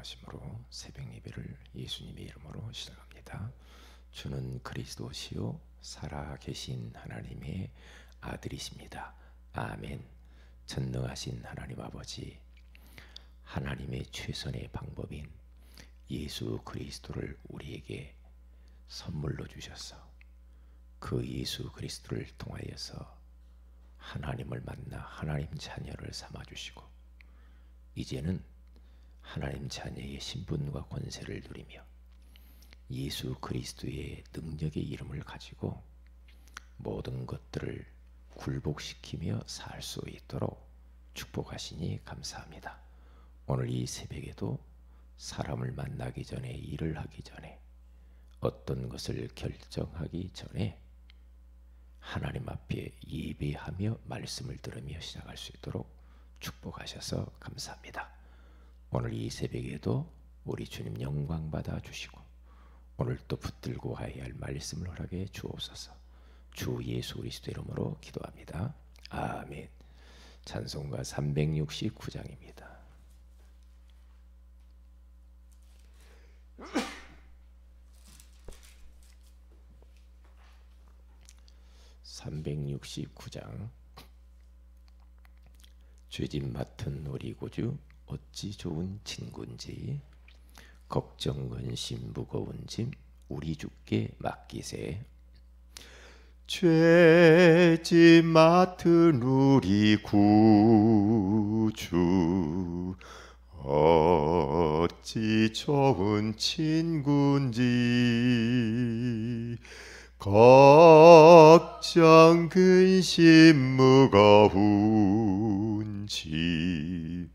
원하심으로 새벽 예배를 예수님의 이름으로 시작합니다. 주는 그리스도시요 살아계신 하나님의 아들이십니다. 아멘. 전능하신 하나님 아버지, 하나님의 최선의 방법인 예수 그리스도를 우리에게 선물로 주셔서 그 예수 그리스도를 통하여서 하나님을 만나 하나님 자녀를 삼아주시고 이제는 하나님 자녀의 신분과 권세를 누리며 예수 그리스도의 능력의 이름을 가지고 모든 것들을 굴복시키며 살 수 있도록 축복하시니 감사합니다. 오늘 이 새벽에도 사람을 만나기 전에, 일을 하기 전에, 어떤 것을 결정하기 전에 하나님 앞에 예배하며 말씀을 들으며 시작할 수 있도록 축복하셔서 감사합니다. 오늘 이 새벽에도 우리 주님 영광 받아 주시고 오늘 또 붙들고 가야 할 말씀을 허락해 주옵소서. 주 예수 그리스도 이름으로 기도합니다. 아멘. 찬송가 369장입니다. (369장) 죄짐 맡은 우리 구주 어찌 좋은 친구인지 걱정 근심 무거운 짐 우리 주께 맡기세. 죄짐 맡은 우리 구주 어찌 좋은 친구인지 걱정 근심 무거운 짐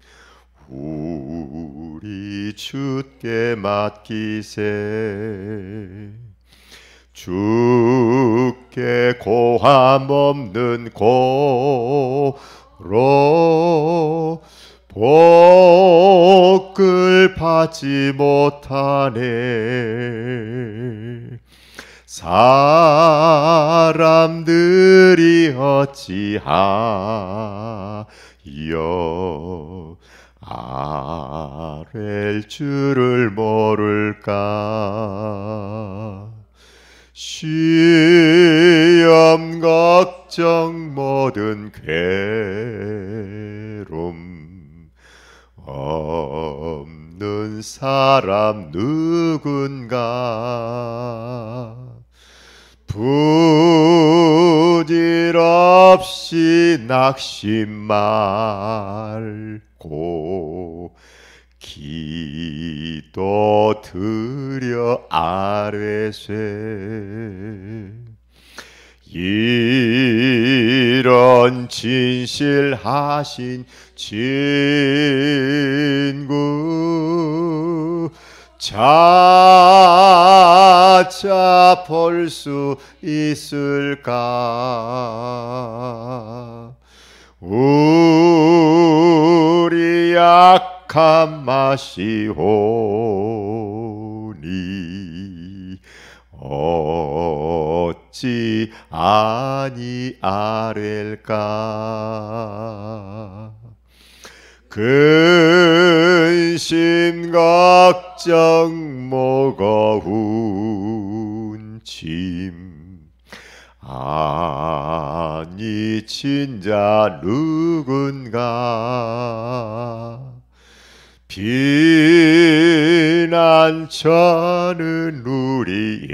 우리 주께 맡기세. 주께 고함 없는 고로 복을 받지 못하네. 사람들이 어찌하여 아랠 줄을 모를까. 시험 걱정 모든 괴로움 없는 사람 누군가. 부질없이 낙심 말고 기도 드려 아뢰세. 이런 진실하신 친구 찾아볼 수 있을까. 우리 약한 마시오니 어찌 아니 아랠까. 근심 걱정 무거운 짐 아니 진자 누군가. 피난처는 우리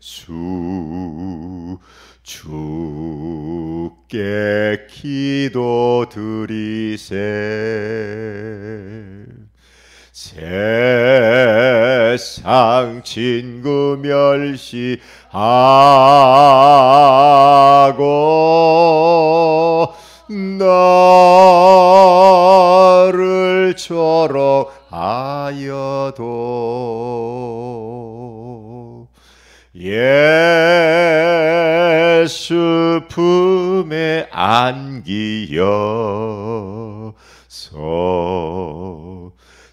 예수 주께 기도드리세. 세상 친구 멸시하고 너를 조롱하여도 예수 품에 안기어서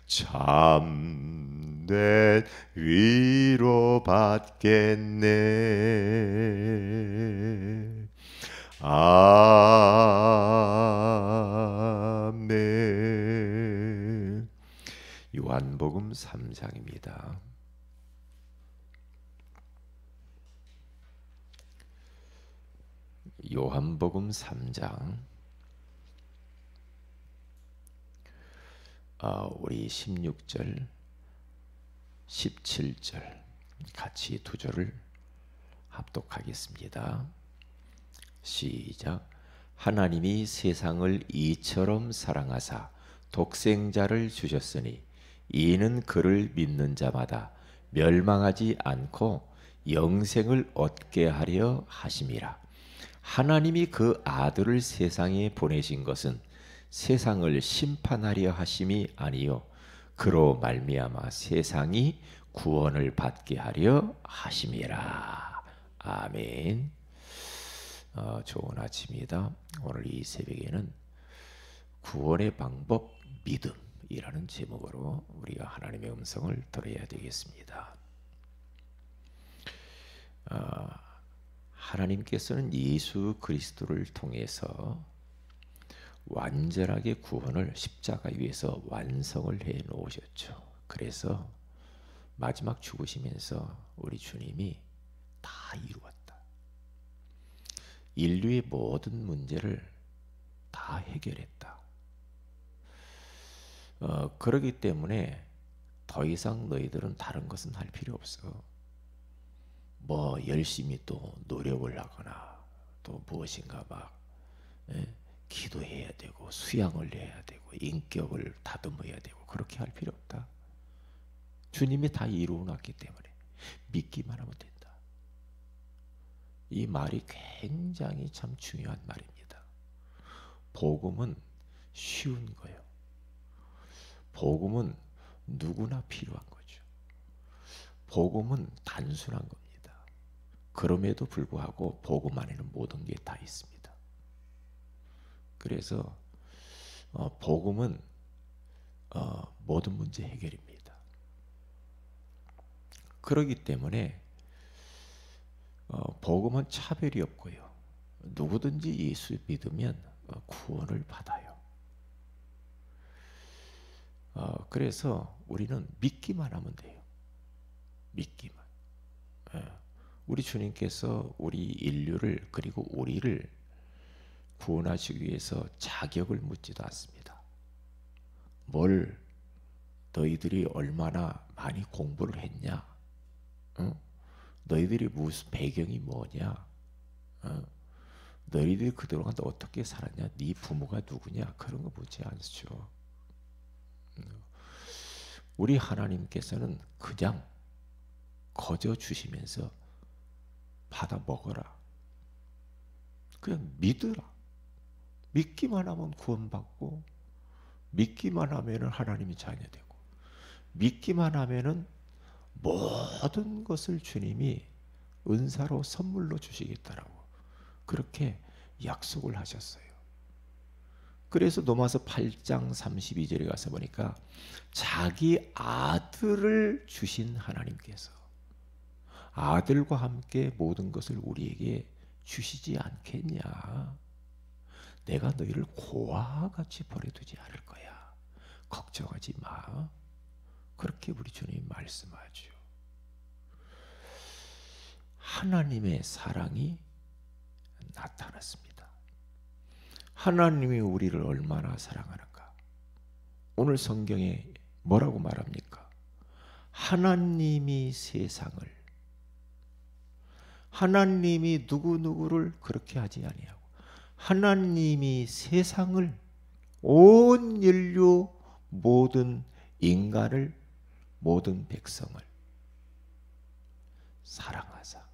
참된 위로 받겠네. 아멘. 요한복음 3장입니다. 요한복음 3장 우리 16절 17절 같이 두 절을 합독하겠습니다. 시작. 하나님이 세상을 이처럼 사랑하사 독생자를 주셨으니 이는 그를 믿는 자마다 멸망하지 않고 영생을 얻게 하려 하심이라. 하나님이 그 아들을 세상에 보내신 것은 세상을 심판하려 하심이 아니요 그로 말미암아 세상이 구원을 받게 하려 하심이라. 아멘. 좋은 아침이다. 오늘 이 새벽에는 구원의 방법 믿음이라는 제목으로 우리가 하나님의 음성을 들어야 되겠습니다. 하나님께서는 예수 그리스도를 통해서 완전하게 구원을 십자가 위에서 완성을 해 놓으셨죠. 그래서 마지막 죽으시면서 우리 주님이 다 이루었다. 인류의 모든 문제를 다 해결했다. 그렇기 때문에 더 이상 너희들은 다른 것은 할 필요 없어. 뭐 열심히 또 노력을 하거나 또 무엇인가 막 기도해야 되고 수양을 해야 되고 인격을 다듬어야 되고 그렇게 할 필요 없다. 주님이 다 이루어 놨기 때문에 믿기만 하면 된다. 이 말이 굉장히 참 중요한 말입니다. 복음은 쉬운 거예요. 복음은 누구나 필요한 거죠. 복음은 단순한 겁니다. 그럼에도 불구하고 복음 안에는 모든 게 다 있습니다. 그래서 복음은 모든 문제 해결입니다. 그렇기 때문에 복음은 차별이 없고요. 누구든지 예수 믿으면 구원을 받아요. 그래서 우리는 믿기만 하면 돼요. 믿기만. 우리 주님께서 우리 인류를 그리고 우리를 구원하시기 위해서 자격을 묻지도 않습니다. 뭘 너희들이 얼마나 많이 공부를 했냐? 너희들이 무슨 배경이 뭐냐? 너희들이 그동안 어떻게 살았냐? 네 부모가 누구냐? 그런 거 묻지 않죠. 우리 하나님께서는 그냥 거저 주시면서 받아 먹어라. 그냥 믿으라. 믿기만 하면 구원받고 믿기만 하면은 하나님이 자녀되고 믿기만 하면은 모든 것을 주님이 은사로 선물로 주시겠다라고 그렇게 약속을 하셨어요. 그래서 로마서 8장 32절에 가서 보니까 자기 아들을 주신 하나님께서 아들과 함께 모든 것을 우리에게 주시지 않겠냐. 내가 너희를 고아와 같이 버려두지 않을 거야. 걱정하지 마. 그렇게 우리 주님이 말씀하죠. 하나님의 사랑이 나타났습니다. 하나님이 우리를 얼마나 사랑하는가. 오늘 성경에 뭐라고 말합니까? 하나님이 세상을 하나님이 누구누구를 그렇게 하지 아니하고 하나님이 세상을 온 인류 모든 인간을 모든 백성을 사랑하사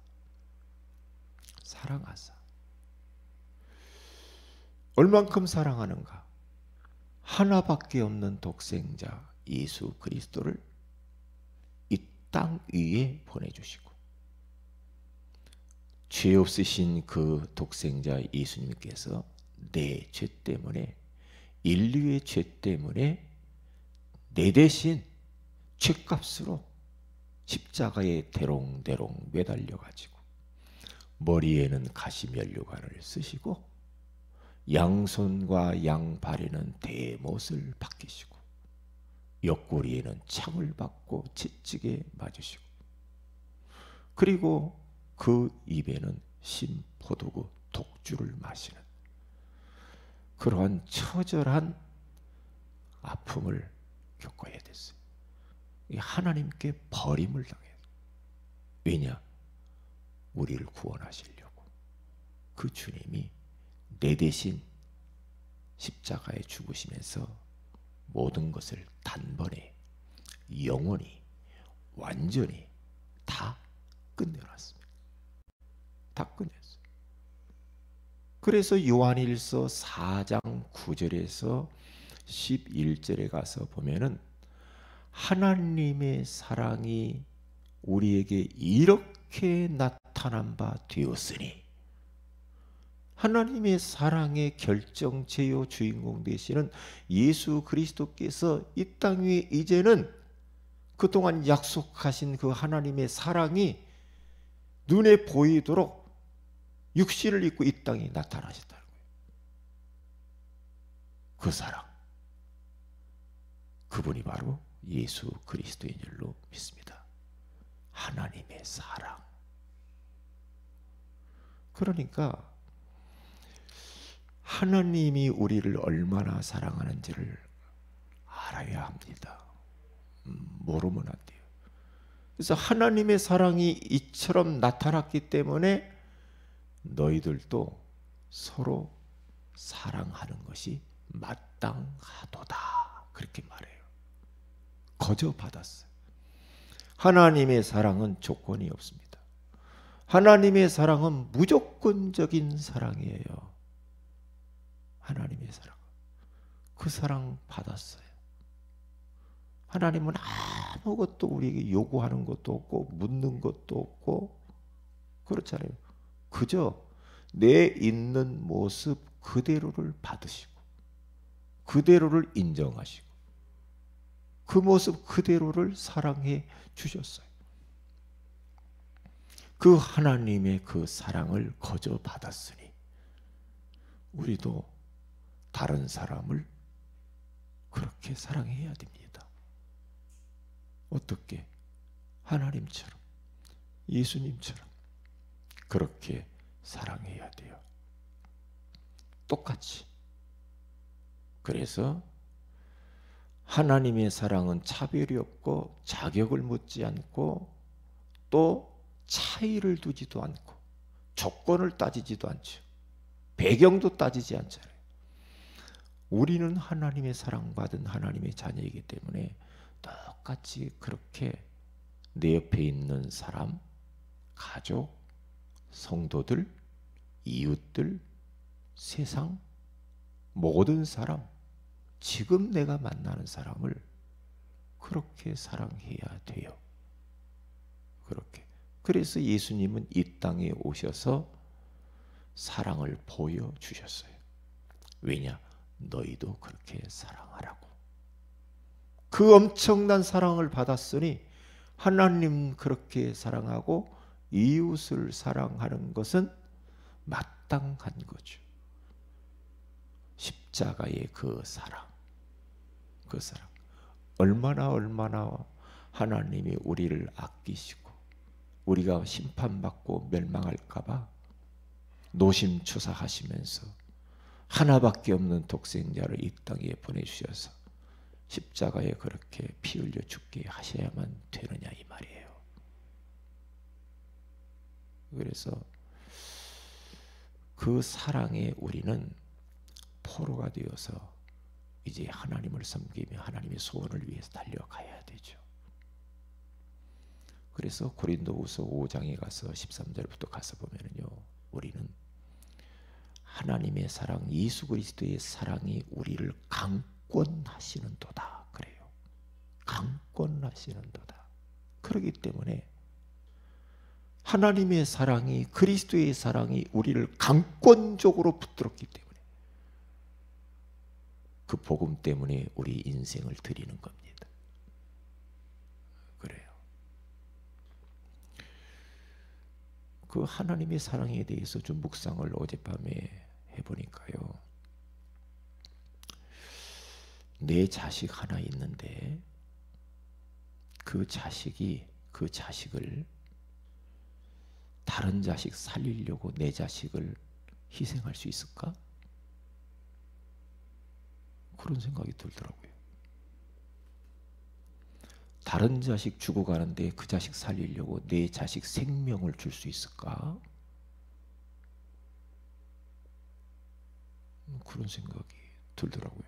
얼만큼 사랑하는가? 하나밖에 없는 독생자 예수 그리스도를 이 땅 위에 보내주시고 죄 없으신 그 독생자 예수님께서 내 죄 때문에 인류의 죄 때문에 내 대신 죄값으로 십자가에 대롱대롱 매달려 가지고 머리에는 가시면류관을 쓰시고 양손과 양발에는 대못을 박히시고 옆구리에는 창을 받고 채찍에 맞으시고, 그리고 그 입에는 심포도구 독주를 마시는 그러한 처절한 아픔을 겪어야 됐어요. 하나님께 버림을 당해요. 왜냐? 우리를 구원하시려고 그 주님이 내 대신 십자가에 죽으시면서 모든 것을 단번에 영원히 완전히 다 끝내놨습니다. 다 끝냈어요. 그래서 요한일서 4장 9절에서 11절에 가서 보면은 하나님의 사랑이 우리에게 이렇게 나타난 바 되었으니, 하나님의 사랑의 결정체요 주인공 되시는 예수 그리스도께서 이 땅 위에 이제는 그동안 약속하신 그 하나님의 사랑이 눈에 보이도록 육신을 입고 이 땅에 나타나셨다는 거예요. 그 사랑, 그분이 바로 예수 그리스도인 줄로 믿습니다. 하나님의 사랑. 그러니까 하나님이 우리를 얼마나 사랑하는지를 알아야 합니다. 모르면 안 돼요. 그래서 하나님의 사랑이 이처럼 나타났기 때문에 너희들도 서로 사랑하는 것이 마땅하도다, 그렇게 말해요. 거저 받았어요. 하나님의 사랑은 조건이 없습니다. 하나님의 사랑은 무조건적인 사랑이에요. 하나님의 사랑, 그 사랑 받았어요. 하나님은 아무것도 우리에게 요구하는 것도 없고 묻는 것도 없고 그렇잖아요. 그저 내 있는 모습 그대로를 받으시고 그대로를 인정하시고 그 모습 그대로를 사랑해 주셨어요. 그 하나님의 그 사랑을 거저 받았으니 우리도 다른 사람을 그렇게 사랑해야 됩니다. 어떻게? 하나님처럼, 예수님처럼 그렇게 사랑해야 돼요. 똑같이. 그래서 하나님의 사랑은 차별이 없고 자격을 묻지 않고 또 차이를 두지도 않고 조건을 따지지도 않죠. 배경도 따지지 않잖아요. 우리는 하나님의 사랑받은 하나님의 자녀이기 때문에 똑같이 그렇게 내 옆에 있는 사람, 가족, 성도들, 이웃들, 세상 모든 사람, 지금 내가 만나는 사람을 그렇게 사랑해야 돼요. 그렇게. 그래서 예수님은 이 땅에 오셔서 사랑을 보여주셨어요. 왜냐? 너희도 그렇게 사랑하라고. 그 엄청난 사랑을 받았으니 하나님 그렇게 사랑하고 이웃을 사랑하는 것은 마땅한 거죠. 십자가의 그 사랑, 그 사랑. 얼마나 하나님이 우리를 아끼시고 우리가 심판받고 멸망할까봐 노심초사하시면서 하나밖에 없는 독생자를 이 땅에 보내주셔서 십자가에 그렇게 피 흘려 죽게 하셔야만 되느냐 이 말이에요. 그래서 그 사랑에 우리는 포로가 되어서 이제 하나님을 섬기며 하나님의 소원을 위해서 달려가야 되죠. 그래서 고린도후서 5장에 가서 13절부터 가서 보면은요, 우리는 하나님의 사랑, 예수 그리스도의 사랑이 우리를 강권하시는도다 그래요. 강권하시는도다. 그렇기 때문에 하나님의 사랑이, 그리스도의 사랑이 우리를 강권적으로 붙들었기 때문에 그 복음 때문에 우리 인생을 드리는 겁니다. 그래요. 그 하나님의 사랑에 대해서 좀 묵상을 어젯밤에 해보니까요, 내 자식 하나 있는데 그 자식이 그 자식을 다른 자식 살리려고 내 자식을 희생할 수 있을까? 그런 생각이 들더라고요. 다른 자식 죽어가는데 그 자식 살리려고 내 자식 생명을 줄 수 있을까? 그런 생각이 들더라고요.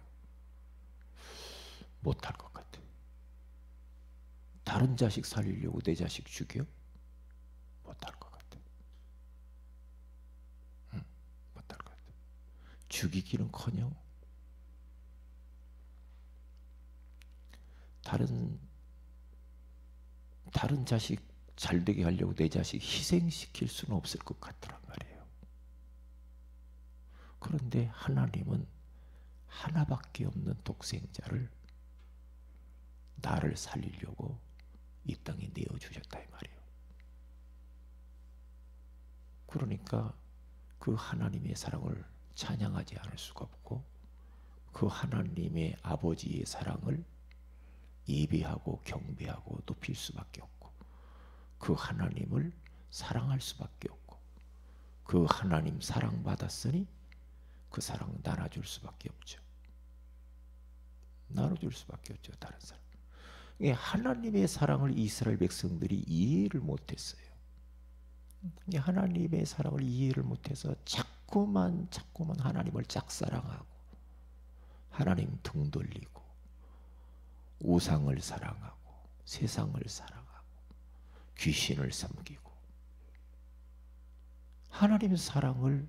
못할 것 같아. 다른 자식 살리려고 내 자식 죽여? 못할 것 같아. 못할 것 같아. 죽이기는커녕 다른 자식 잘 되게 하려고 내 자식 희생시킬 수는 없을 것 같더란 말이에요. 그런데 하나님은 하나밖에 없는 독생자를 나를 살리려고 이 땅에 내어주셨다 이 말이에요. 그러니까 그 하나님의 사랑을 찬양하지 않을 수가 없고 그 하나님의 아버지의 사랑을 예배하고 경배하고 높일 수밖에 없고 그 하나님을 사랑할 수밖에 없고 그 하나님 사랑받았으니 그 사랑 나눠줄 수밖에 없죠. 나눠줄 수밖에 없죠. 다른 사람. 하나님의 사랑을 이스라엘 백성들이 이해를 못했어요. 하나님의 사랑을 이해를 못해서 자꾸만 하나님을 짝사랑하고 하나님 등 돌리고 우상을 사랑하고 세상을 사랑하고 귀신을 섬기고 하나님의 사랑을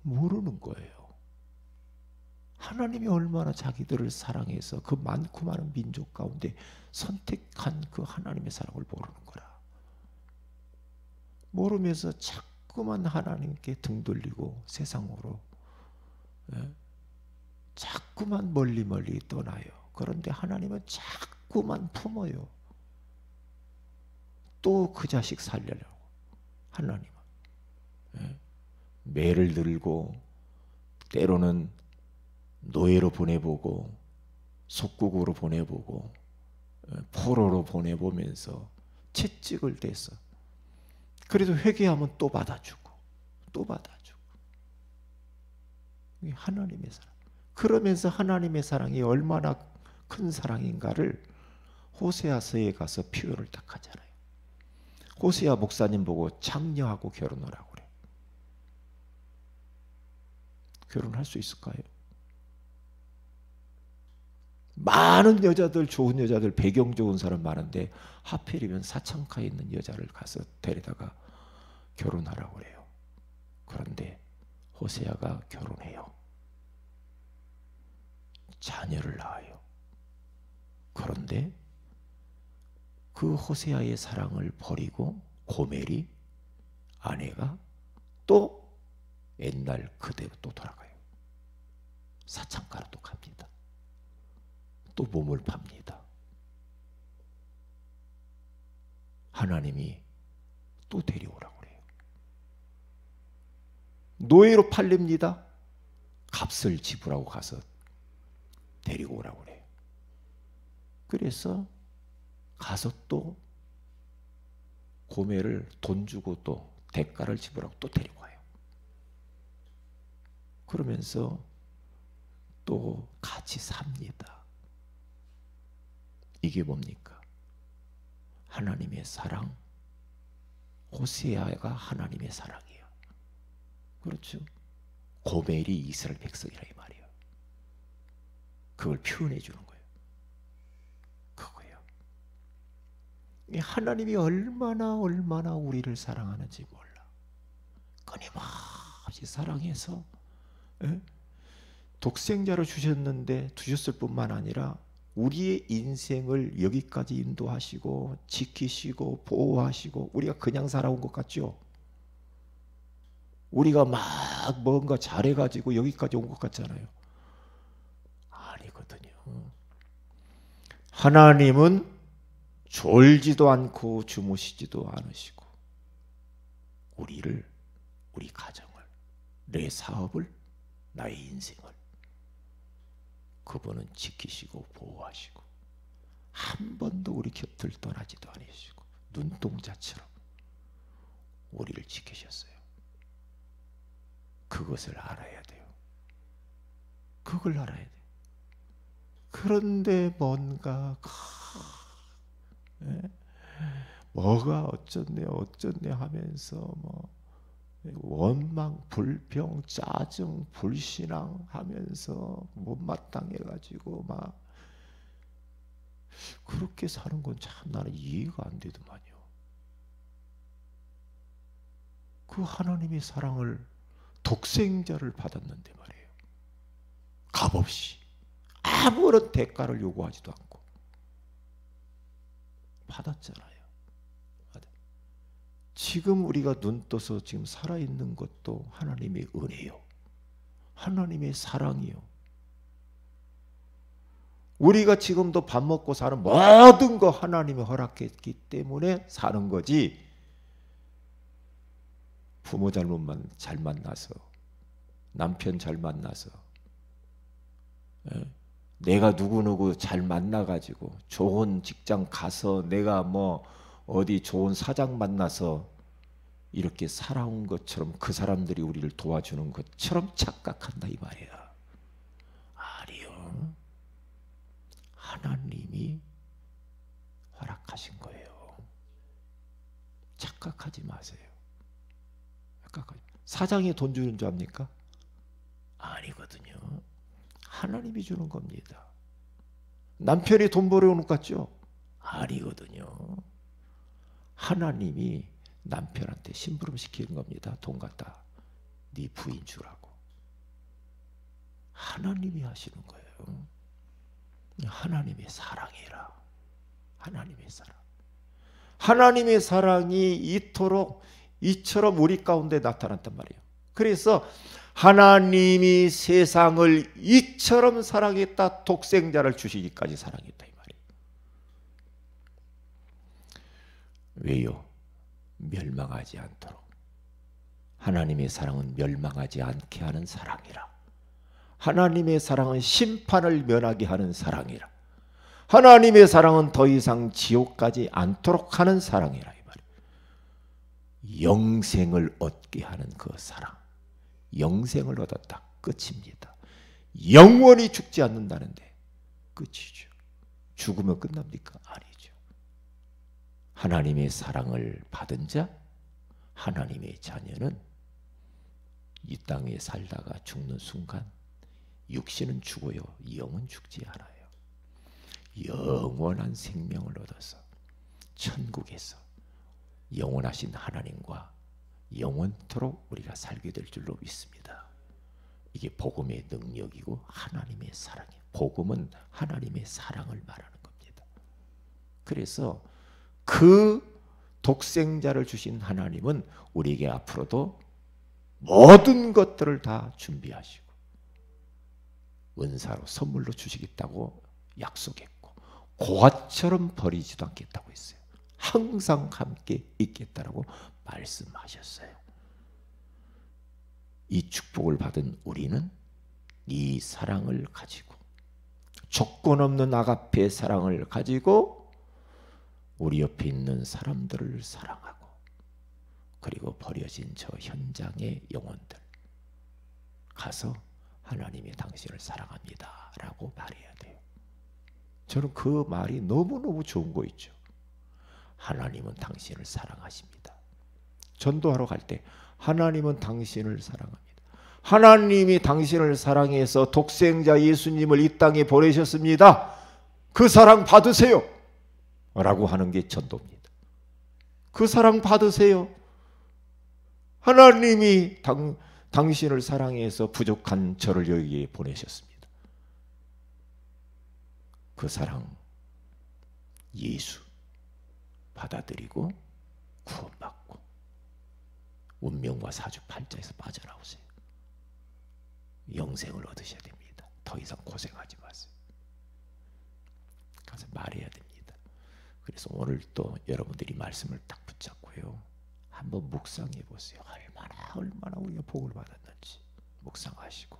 모르는 거예요. 하나님이 얼마나 자기들을 사랑해서 그 많고 많은 민족 가운데 선택한 그 하나님의 사랑을 모르는 거라. 모르면서 자꾸만 하나님께 등 돌리고 세상으로 자꾸만 멀리 떠나요. 그런데 하나님은 자꾸만 품어요. 또 그 자식 살려려고 하나님은 매를 들고 때로는 노예로 보내보고 속국으로 보내보고 포로로 보내보면서 채찍을 대서 그래도 회개하면 또 받아주고 또 받아주고 이게 하나님의 사랑. 그러면서 하나님의 사랑이 얼마나 큰 사랑인가를 호세아서에 가서 표현을 딱 하잖아요. 호세아 목사님 보고 장녀하고 결혼하라고 그래. 결혼할 수 있을까요? 많은 여자들, 좋은 여자들, 배경 좋은 사람 많은데 하필이면 사창가에 있는 여자를 가서 데려다가 결혼하라고 그래요. 그런데 호세아가 결혼해요. 자녀를 낳아요. 그런데 그 호세아의 사랑을 버리고 고멜이 아내가 또 옛날 그대로 또 돌아가요. 사창가로 또 갑니다. 또 몸을 팝니다. 하나님이 또 데려오라고 그래요. 노예로 팔립니다. 값을 지불하고 가서 데리고 오라고 그래요. 그래서 가서 또 고멜을 돈 주고 또 대가를 지불하고 또 데리고 와요. 그러면서 또 같이 삽니다. 이게 뭡니까? 하나님의 사랑. 호세아가 하나님의 사랑이에요. 그렇죠? 고멜이 이스라엘 백성이라 이 말이에요. 그걸 표현해 주는 거예요. 그거예요. 하나님이 얼마나 우리를 사랑하는지 몰라. 끊임없이 사랑해서 독생자를 주셨을 뿐만 아니라 우리의 인생을 여기까지 인도하시고 지키시고 보호하시고 우리가 그냥 살아온 것 같죠? 우리가 막 뭔가 잘해가지고 여기까지 온 것 같잖아요. 아니거든요. 하나님은 졸지도 않고 주무시지도 않으시고 우리를, 우리 가정을, 내 사업을, 나의 인생을 그분은 지키시고 보호하시고 한 번도 우리 곁을 떠나지도 않으시고 눈동자처럼 우리를 지키셨어요. 그것을 알아야 돼요. 그걸 알아야 돼요. 그런데 뭔가 뭐가 어쩌네 하면서 뭐 원망, 불평, 짜증, 불신앙 하면서 못마땅해가지고 막 그렇게 사는 건 참 나는 이해가 안 되더만요. 그 하나님의 사랑을 독생자를 받았는데 말이에요. 값없이 아무런 대가를 요구하지도 않고 받았잖아요. 지금 우리가 눈 떠서 지금 살아있는 것도 하나님의 은혜요. 하나님의 사랑이요. 우리가 지금도 밥 먹고 사는 모든 거 하나님이 허락했기 때문에 사는 거지. 부모 잘 만나서, 남편 잘 만나서, 내가 누구누구 잘 만나가지고 좋은 직장 가서 내가 뭐 어디 좋은 사장 만나서 이렇게 살아온 것처럼 그 사람들이 우리를 도와주는 것처럼 착각한다 이 말이야. 아니요. 하나님이 허락하신 거예요. 착각하지 마세요. 사장이 돈 주는 줄 압니까? 아니거든요. 하나님이 주는 겁니다. 남편이 돈 벌어오는 것 같죠? 아니거든요. 하나님이 남편한테 심부름 시키는 겁니다. 돈 갖다 네 부인 주라고. 하나님이 하시는 거예요. 하나님의 사랑이라. 하나님의 사랑. 하나님의 사랑이 이처럼 우리 가운데 나타났단 말이에요. 그래서 하나님이 세상을 이처럼 사랑했다. 독생자를 주시기까지 사랑했다 이 말이에요. 왜요? 멸망하지 않도록. 하나님의 사랑은 멸망하지 않게 하는 사랑이라. 하나님의 사랑은 심판을 면하게 하는 사랑이라. 하나님의 사랑은 더 이상 지옥 가지 않도록 하는 사랑이라 이 말이에요. 영생을 얻게 하는 그 사랑. 영생을 얻었다. 끝입니다. 영원히 죽지 않는다는데 끝이죠. 죽으면 끝납니까? 아니죠. 하나님의 사랑을 받은 자, 하나님의 자녀는 이 땅에 살다가 죽는 순간 육신은 죽어요. 영은 죽지 않아요. 영원한 생명을 얻어서 천국에서 영원하신 하나님과 영원토록 우리가 살게 될 줄로 믿습니다. 이게 복음의 능력이고 하나님의 사랑이에요. 복음은 하나님의 사랑을 말하는 겁니다. 그래서 그 독생자를 주신 하나님은 우리에게 앞으로도 모든 것들을 다 준비하시고 은사로 선물로 주시겠다고 약속했고 고아처럼 버리지도 않겠다고 했어요. 항상 함께 있겠다라고 말씀하셨어요. 이 축복을 받은 우리는 이 사랑을 가지고 조건 없는 아가페의 사랑을 가지고 우리 옆에 있는 사람들을 사랑하고 그리고 버려진 저 현장의 영혼들 가서 하나님이 당신을 사랑합니다 라고 말해야 돼요. 저는 그 말이 너무너무 좋은 거 있죠. 하나님은 당신을 사랑하십니다. 전도하러 갈 때 하나님은 당신을 사랑합니다. 하나님이 당신을 사랑해서 독생자 예수님을 이 땅에 보내셨습니다. 그 사랑 받으세요 라고 하는 게 전도입니다. 그 사랑 받으세요. 하나님이 당신을 사랑해서 부족한 저를 여기에 보내셨습니다. 그 사랑 예수 받아들이고 구원받고 운명과 사주팔자에서 빠져나오세요. 영생을 얻으셔야 됩니다. 더 이상 고생하지 마세요. 가서 말해야 됩니다. 그래서 오늘 또 여러분들이 말씀을 딱 붙잡고요. 한번 묵상해 보세요. 얼마나 우리가 복을 받았는지 묵상하시고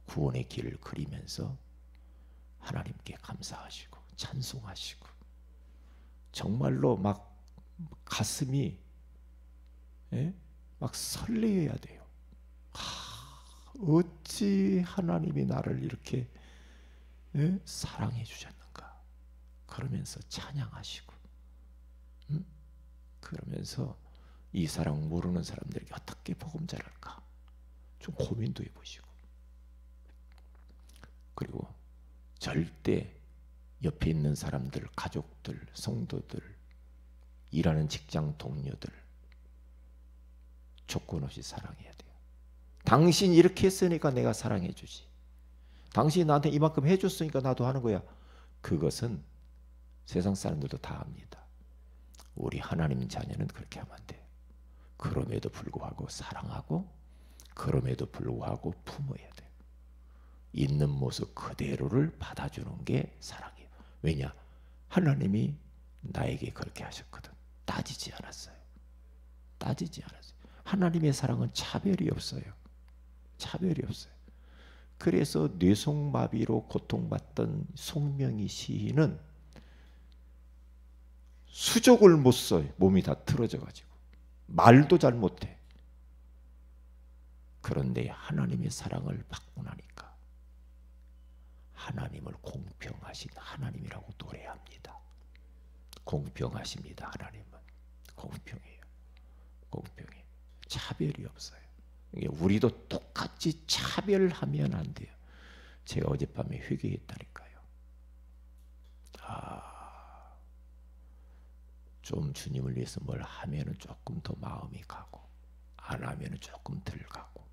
구원의 길을 그리면서 하나님께 감사하시고 찬송하시고 정말로 막 가슴이 막 설레어야 돼요. 어찌 하나님이 나를 이렇게 사랑해 주셨는가 그러면서 찬양하시고 그러면서 이 사랑 모르는 사람들에게 어떻게 복음 전할까 좀 고민도 해보시고, 그리고 절대 옆에 있는 사람들, 가족들, 성도들, 일하는 직장 동료들 조건 없이 사랑해야 돼요. 당신 이렇게 했으니까 내가 사랑해 주지, 당신이 나한테 이만큼 해줬으니까 나도 하는 거야. 그것은 세상 사람들도 다 압니다. 우리 하나님 자녀는 그렇게 하면 안 돼요. 그럼에도 불구하고 사랑하고, 그럼에도 불구하고 품어야 돼요. 있는 모습 그대로를 받아주는 게 사랑이에요. 왜냐? 하나님이 나에게 그렇게 하셨거든. 따지지 않았어요. 따지지 않았어요. 하나님의 사랑은 차별이 없어요. 차별이 없어요. 그래서 뇌성마비로 고통받던 송명희 시인은 수족을 못 써요. 몸이 다 틀어져 가지고 말도 잘 못해. 그런데 하나님의 사랑을 받고 나니까 하나님을 공평하신 하나님이라고 노래합니다. 공평하십니다. 하나님은 공평해요. 공평해. 차별이 없어요. 우리도 똑같이 차별하면 안 돼요. 제가 어젯밤에 회개했다니까요. 좀 주님을 위해서 뭘 하면은 조금 더 마음이 가고, 안 하면은 조금 덜 가고.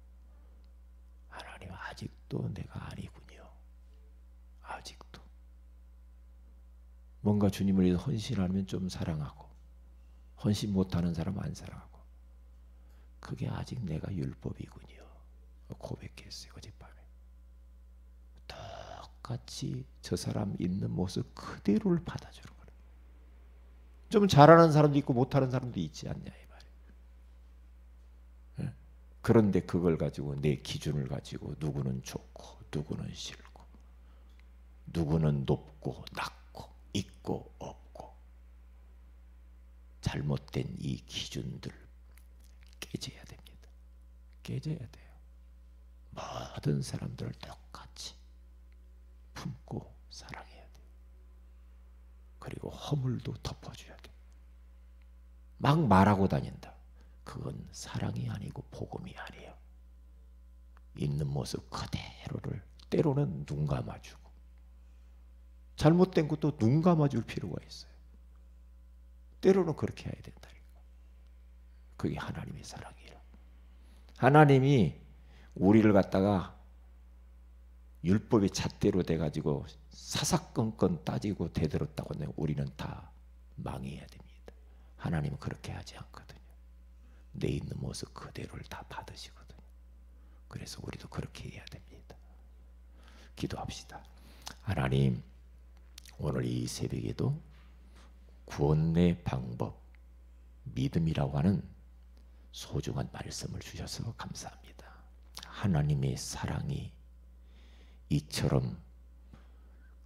하나님, 아직도 내가 아니군요. 아직도 뭔가 주님을 위해서 헌신하면 좀 사랑하고, 헌신 못하는 사람은 안 사랑하고, 그게 아직 내가 율법이군요. 고백했어요. 어젯밤에 똑같이 저 사람 있는 모습 그대로를 받아주는 거예요. 좀 잘하는 사람도 있고 못하는 사람도 있지 않냐 이 말이에요. 그런데 그걸 가지고, 내 기준을 가지고 누구는 좋고 누구는 싫고, 누구는 높고 낮고 있고 없고, 잘못된 이 기준들 깨져야 됩니다. 깨져야 돼요. 모든 사람들을 똑같이 품고 사랑해야 돼요. 그리고 허물도 덮어줘야 돼요. 막 말하고 다닌다. 그건 사랑이 아니고 복음이 아니에요. 있는 모습 그대로를 때로는 눈 감아주고, 잘못된 것도 눈 감아줄 필요가 있어요. 때로는 그렇게 해야 된다니까. 그게 하나님의 사랑이에요. 하나님이 우리를 갖다가 율법의 잣대로 돼가지고 사사건건 따지고 대들었다고 하면 우리는 다 망해야 됩니다. 하나님은 그렇게 하지 않거든요. 내 있는 모습 그대로를 다 받으시거든요. 그래서 우리도 그렇게 해야 됩니다. 기도합시다. 하나님, 오늘 이 새벽에도 구원의 방법, 믿음이라고 하는 소중한 말씀을 주셔서 감사합니다. 하나님의 사랑이 이처럼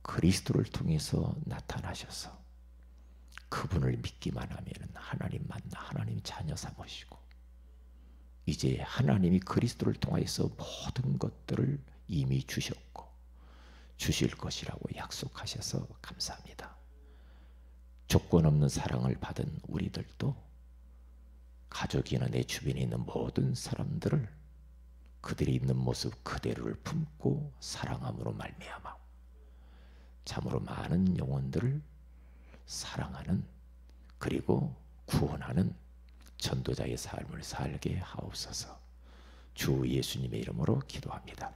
그리스도를 통해서 나타나셔서 그분을 믿기만 하면 하나님 만나 하나님 자녀 삼으시고, 이제 하나님이 그리스도를 통하여서 모든 것들을 이미 주셨고 주실 것이라고 약속하셔서 감사합니다. 조건 없는 사랑을 받은 우리들도 가족이나 내 주변에 있는 모든 사람들을 그들이 있는 모습 그대로를 품고 사랑함으로 말미암아 참으로 많은 영혼들을 사랑하는, 그리고 구원하는 전도자의 삶을 살게 하옵소서. 주 예수님의 이름으로 기도합니다.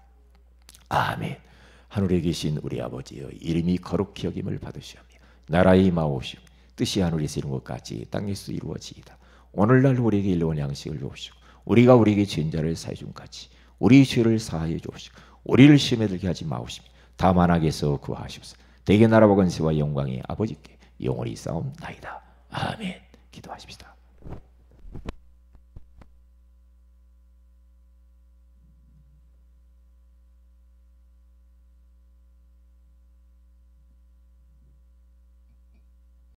아멘. 하늘에 계신 우리 아버지여, 이름이 거룩히 여김을 받으시오며 나라의 임하옵시오. 뜻이 하늘에서 이룬 것 같이 땅에서 이루어지이다. 오늘날 우리에게 일용할 양식을 주옵시고, 우리가 우리에게 죄인 자를 사해 준 같이 우리 죄를 사하여 주옵시고, 우리를 시험에 들게 하지 마옵시며 다만 악에서 구하시옵소서. 대개 나라와 권세와 영광이 아버지께 영원히 싸움나이다. 아멘. 기도하십시다.